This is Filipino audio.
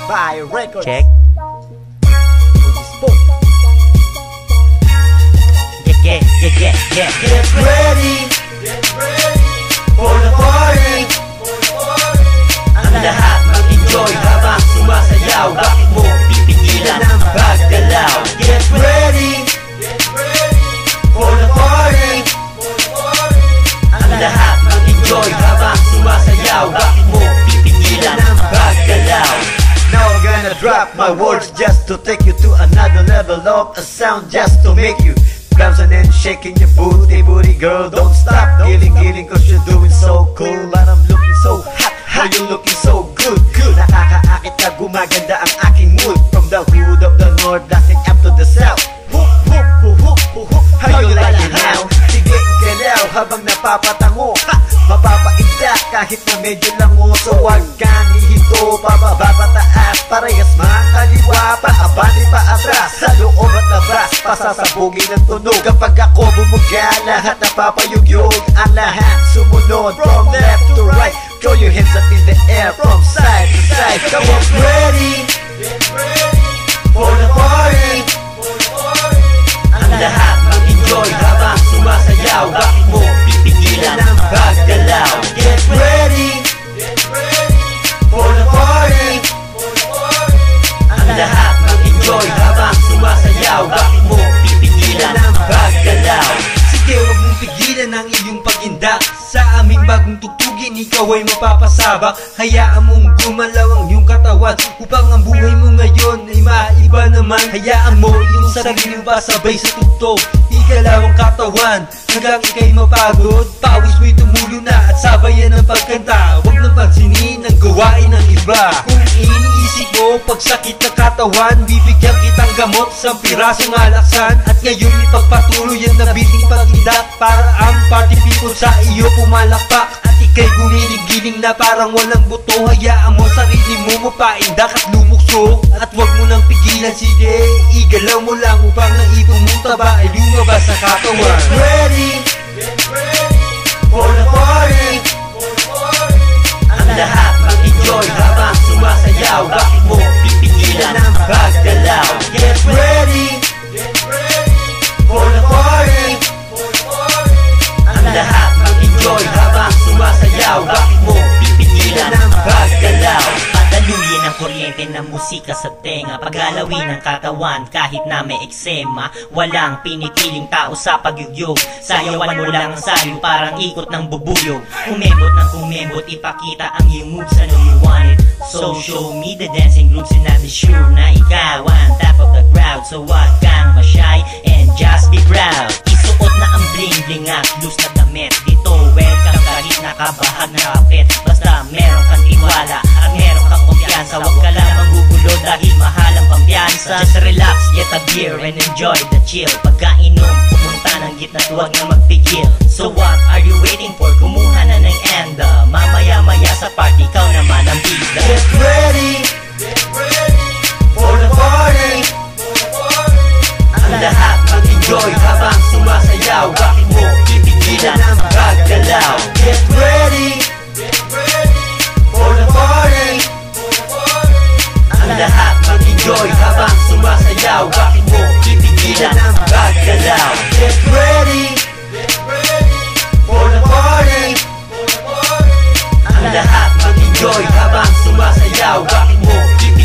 by Records. Check. Get ready for the party. Ang lahat mag-enjoy habang sumasayaw. Bakit mo pipigilan ang paggalaw? Get ready for the party. Ang lahat mag-enjoy habang sumasayaw. Bakit mo pipigilan ang paggalaw? Now I'm gonna drop my words just to take you to another level of a sound, just to make you bouncing and shaking your booty, booty girl. Don't stop giling cause you're doing so cool. But I'm looking so hot, how you looking so good. Nakakaakit ka, gumaganda ang aking mood. From the hood of the north, dating up to the south. How you like it now? Sige galaw habang napapatango. Mapapaigda kahit na medyo lango. So wag kang ihinto, pababa pataas. Parehas makaliwa, paabante pa atras. Sa loob at labas, pasasabugin ng tunog. Kapag ako bumuga, lahat napapayugyog. Ang lahat sumunod, from left to right. Throw your hands up in the air, from side to side. Come on, ready for the party. Ang lahat mag-enjoy habang sumasayaw. Bakit mo pipigilan ang paggalaw? Get ready for the party. Ang lahat mag-enjoy habang sumasayaw. Bakit mo pipigilan ang paggalaw? Sige, huwag mong pigilan ang iyong pagindak. Sa aming bagong tugtugin, ikaw ay mapapasabak. Hayaan mong gumalaw ang iyong katawan, upang ang buhay mo ngayon ay maiba naman. Hayaan mo iyong sarili mo pasabay sa tugtog. Igalaw ang katawan hanggang ika'y mapagod. Pawis mo'y tumulo na at sabayan ang pagkanta. Huwag nang pansinin ang gawain ng iba. Kung iniisip mo pagsakit ng katawan, bibigyan kitang gamot sa pirasong alaksan. At ngayon ipagpatuloy ang nabiling pagindak, para ang party people sa iyo pumalakpak. At ika'y gumiling-giling na parang walang buto. Hayaan mo sarili mo mapaindak at lumukso. At wag mo nang pigilan, sige igalaw mo lang upang naipong mong taba ay lumabas sa katawan. Get ready for the party. Ang lahat mag-enjoy habang sumasayaw. Bakit mo pipigilan ang paggalaw? Get ready for the party. Ang lahat mag-enjoy habang sumasayaw. Bakit mo pipigilan ang paggalaw? Padaluyin ang kuryente ng musika sa tenga, paglalawin ang katawan kahit na may eksema. Walang pinipiling tao sa pagyugyog, sayawan mo lang ang sayo parang ikot ng bubuyog. Kumembot ng kumembot, ipakita ang iyong moves, ano you want it. So show me the dancing groups and I'll be sure na ikaw ang top of the crowd. So wag kang ma-shy and just be proud. Isuot na ang bling-bling at loose na damit. Dito welcome kahit nakabahag na kapit. Basta meron kang tiwala at meron kang kumpiyansa. Huwag ka lang manggugulo dahil mahal ang pampiyansa. Just relax, get a beer and enjoy the chill. Pagkainom, pumunta ng gitna, huwag na magpigil. So what are you waiting for? Kumuha na ng enda. Mamaya-maya sa party, ikaw naman ang bida. Get ready for the party. Ang lahat mag-enjoy habang sumasayaw. Bakit mo pipigilan ang paggalaw? Get ready for the party. Ang lahat mag-enjoy habang sumasayaw. Bakit mo pipigilan ang paggalaw? Get ready for the party. Ang lahat mag-enjoy habang sumasayaw. Bakit mo pipigilan